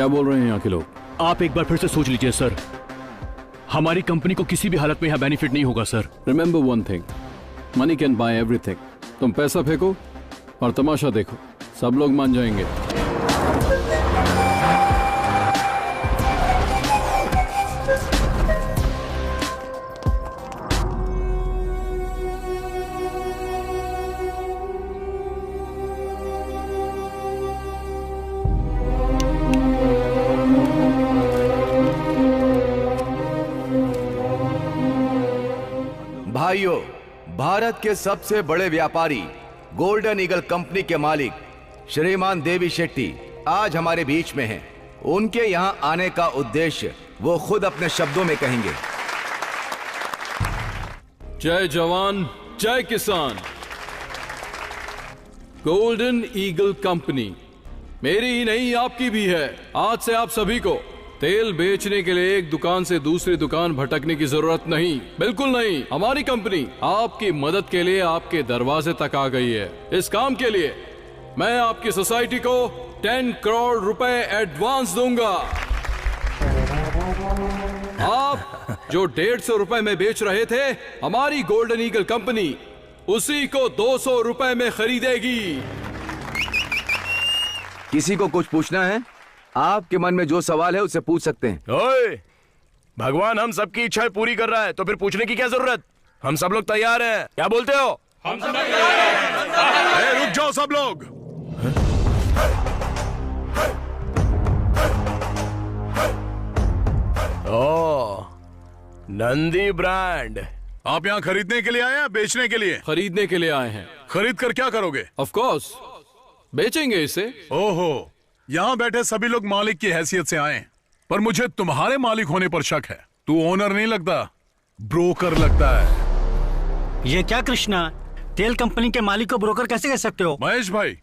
क्या बोल रहे हैं यहाँ के लोग? आप एक बार फिर से सोच लीजिए सर, हमारी कंपनी को किसी भी हालत में यहाँ बेनिफिट नहीं होगा sir. Remember one thing, money can buy everything. तुम पैसा फेंको और तमाशा देखो, सब लोग मान जाएंगे। भाइयों, भारत के सबसे बड़े व्यापारी गोल्डन ईगल कंपनी के मालिक श्रीमान देवी शेट्टी आज हमारे बीच में हैं। उनके यहां आने का उद्देश्य वो खुद अपने शब्दों में कहेंगे। जय जवान, जय किसान। गोल्डन ईगल कंपनी मेरी ही नहीं, आपकी भी है। आज से आप सभी को तेल बेचने के लिए एक दुकान से दूसरी दुकान भटकने की जरूरत नहीं, बिल्कुल नहीं। हमारी कंपनी आपकी मदद के लिए आपके दरवाजे तक आ गई है। इस काम के लिए मैं आपकी सोसाइटी को 10 करोड़ रुपए एडवांस दूंगा। आप जो 150 रुपए में बेच रहे थे, हमारी गोल्डन ईगल कंपनी उसी को 200 रुपए में खरीदेगी। किसी को कुछ पूछना है? आपके मन में जो सवाल है उससे पूछ सकते हैं। ओए, भगवान हम सबकी इच्छाएं पूरी कर रहा है तो फिर पूछने की क्या जरूरत? हम सब लोग तैयार हैं, क्या बोलते हो? हम सब तैयार हैं। रुक जाओ सब लोग। ओ, नंदी ब्रांड। आप यहाँ खरीदने के लिए आए हैं, बेचने के लिए? खरीदने के लिए आए हैं। खरीद कर क्या करोगे? ऑफ कोर्स बेचेंगे इसे। ओहो, यहाँ बैठे सभी लोग मालिक की हैसियत से आए, पर मुझे तुम्हारे मालिक होने पर शक है। तू ओनर नहीं लगता, ब्रोकर लगता है। ये क्या कृष्णा, तेल कंपनी के मालिक को ब्रोकर कैसे कह सकते हो? महेश भाई,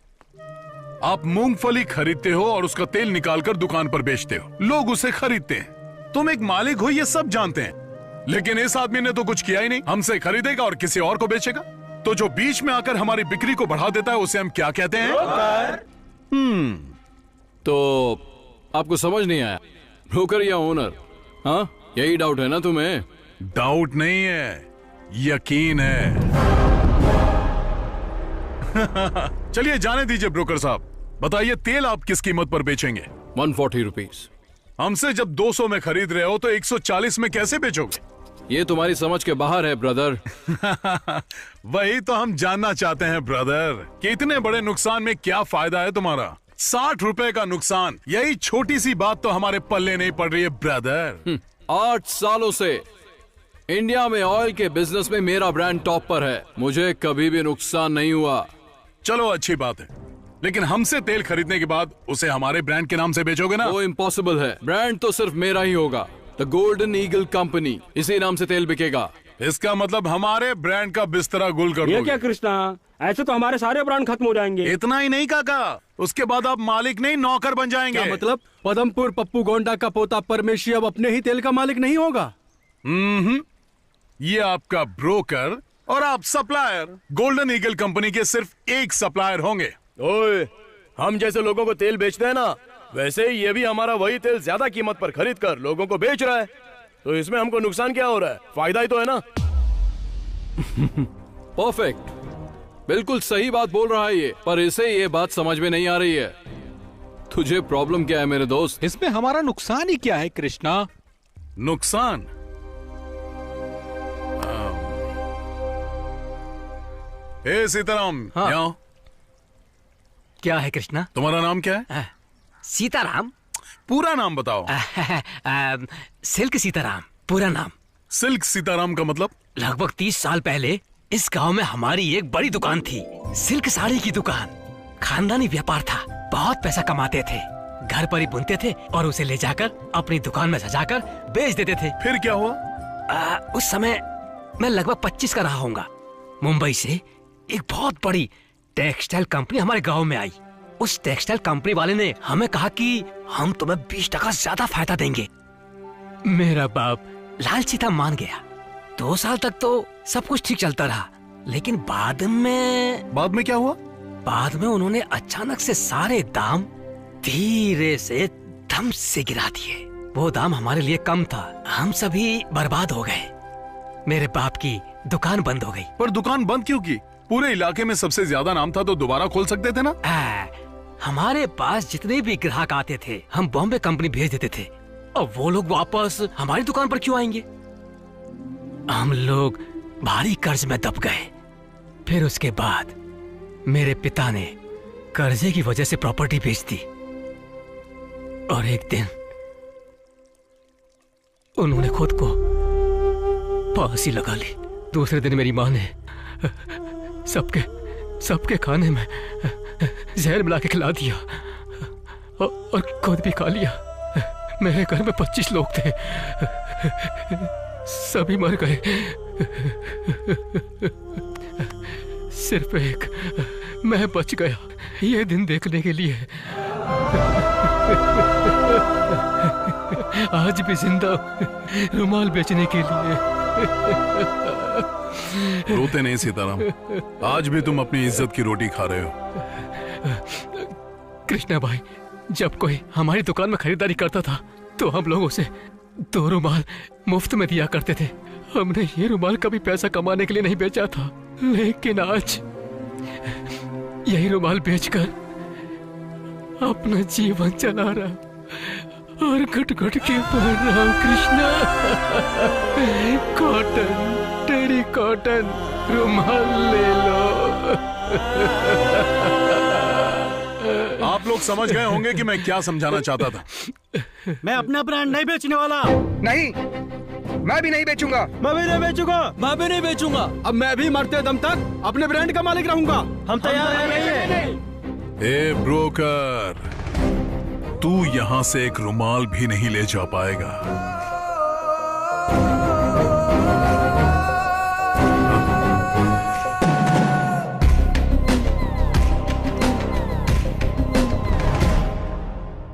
आप मूंगफली खरीदते हो और उसका तेल निकालकर दुकान पर बेचते हो, लोग उसे खरीदते हैं। तुम एक मालिक हो ये सब जानते हैं, लेकिन इस आदमी ने तो कुछ किया ही नहीं। हमसे खरीदेगा और किसी और को बेचेगा। तो जो बीच में आकर हमारी बिक्री को बढ़ा देता है उसे हम क्या कहते हैं? तो आपको समझ नहीं आया, ब्रोकर या ओनर? हाँ, यही डाउट है ना तुम्हें? डाउट नहीं है, यकीन है। चलिए जाने दीजिए ब्रोकर साहब, बताइए तेल आप किस कीमत पर बेचेंगे? 140 रुपीज। हमसे जब 200 में खरीद रहे हो तो 140 में कैसे बेचोगे? ये तुम्हारी समझ के बाहर है ब्रदर। वही तो हम जानना चाहते हैं ब्रदर, कि इतने बड़े नुकसान में क्या फायदा है तुम्हारा? 60 रुपए का नुकसान, यही छोटी सी बात तो हमारे पल्ले नहीं पड़ रही है ब्रदर। 8 सालों से इंडिया में ऑयल के बिजनेस में मेरा ब्रांड टॉप पर है, मुझे कभी भी नुकसान नहीं हुआ। चलो अच्छी बात है, लेकिन हमसे तेल खरीदने के बाद उसे हमारे ब्रांड के नाम से बेचोगे ना? वो इम्पॉसिबल है, ब्रांड तो सिर्फ मेरा ही होगा, द गोल्डन ईगल कंपनी, इसी नाम से तेल बिकेगा। इसका मतलब हमारे ब्रांड का बिस्तरा गुल कर दोगे? ये क्या कृष्णा, ऐसे तो हमारे सारे ब्रांड खत्म हो जाएंगे। इतना ही नहीं काका, उसके बाद आप मालिक नहीं नौकर बन जाएंगे। क्या मतलब? पदमपुर पप्पू गोंडा का पोता परमेशी अब अपने ही तेल का मालिक नहीं होगा? ये आपका ब्रोकर और आप सप्लायर। गोल्डन ईगल कंपनी के सिर्फ एक सप्लायर होंगे। ओए, हम जैसे लोगों को तेल बेचते हैं ना, वैसे ही ये भी हमारा वही तेल ज्यादा कीमत पर खरीद कर लोगों को बेच रहा है। तो इसमें हमको नुकसान क्या हो रहा है? फायदा ही तो है ना। परफेक्ट, बिल्कुल सही बात बोल रहा है ये, पर इसे ये बात समझ में नहीं आ रही है। तुझे प्रॉब्लम क्या है मेरे दोस्त? इसमें हमारा नुकसान ही क्या है कृष्णा? नुकसान? सीताराम, हाँ। यहाँ। क्या है कृष्णा? तुम्हारा नाम क्या है? सीताराम। पूरा नाम बताओ। सिल्क सीताराम पूरा नाम। सिल्क सीताराम का मतलब? लगभग 30 साल पहले इस गांव में हमारी एक बड़ी दुकान थी, सिल्क साड़ी की दुकान। खानदानी व्यापार था, बहुत पैसा कमाते थे, घर पर ही बुनते थे और उसे ले जाकर अपनी दुकान में सजाकर बेच देते थे। फिर क्या हुआ? उस समय मैं लगभग 25 का रहा होऊंगा। मुंबई से एक बहुत बड़ी टेक्सटाइल कंपनी हमारे गांव में आई। उस टेक्सटाइल कंपनी वाले ने हमें कहा कि हम तुम्हें 20% ज्यादा फायदा देंगे। मेरा बाप लालची था, मान गया। 2 साल तक तो सब कुछ ठीक चलता रहा, लेकिन बाद में क्या हुआ? बाद में उन्होंने अचानक से सारे दाम धीरे से एकदम से गिरा दिए। वो दाम हमारे लिए कम था, हम सभी बर्बाद हो गए। मेरे बाप की दुकान बंद हो गई। पर दुकान बंद क्यों की? पूरे इलाके में सबसे ज्यादा नाम था तो दोबारा खोल सकते थे ना। हमारे पास जितने भी ग्राहक आते थे हम बॉम्बे कंपनी भेज देते थे, और वो लोग वापस हमारी दुकान पर क्यों आएंगे? हम लोग भारी कर्ज में दब गए। फिर उसके बाद मेरे पिता ने कर्जे की वजह से प्रॉपर्टी बेच दी, और एक दिन उन्होंने खुद को फांसी लगा ली। दूसरे दिन मेरी माँ ने सबके खाने में जहर मिला के खिला दिया, और खुद भी खा लिया। मेरे घर में 25 लोग थे, सभी मर गए। सिर्फ एक मैं बच गया ये दिन देखने के लिए। आज भी जिंदा रुमाल बेचने के लिए। रोते नहीं सीताराम, आज भी तुम अपनी इज्जत की रोटी खा रहे हो। कृष्णा भाई, जब कोई हमारी दुकान में खरीदारी करता था तो हम लोग उसे 2 रुमाल मुफ्त में दिया करते थे। हमने ये रुमाल कभी पैसा कमाने के लिए नहीं बेचा था, लेकिन आज यही रुमाल बेचकर अपना जीवन चला रहा और घुट घुट के पढ़ रहा हूँ। कृष्णा, कॉटन, टेरी कॉटन रुमाल ले लो। आप लोग समझ गए होंगे कि मैं क्या समझाना चाहता था। मैं अपना ब्रांड नहीं बेचने वाला। नहीं, मैं भी नहीं बेचूंगा। मैं भी नहीं बेचूंगा। मैं भी नहीं बेचूंगा। अब मैं भी मरते दम तक अपने ब्रांड का मालिक रहूंगा। हम तैयार हैं। ए ब्रोकर, तू यहां से एक रुमाल भी नहीं ले जा पाएगा।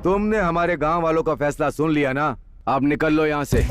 तुमने हमारे गांव वालों का फैसला सुन लिया ना, अब निकल लो यहाँ से।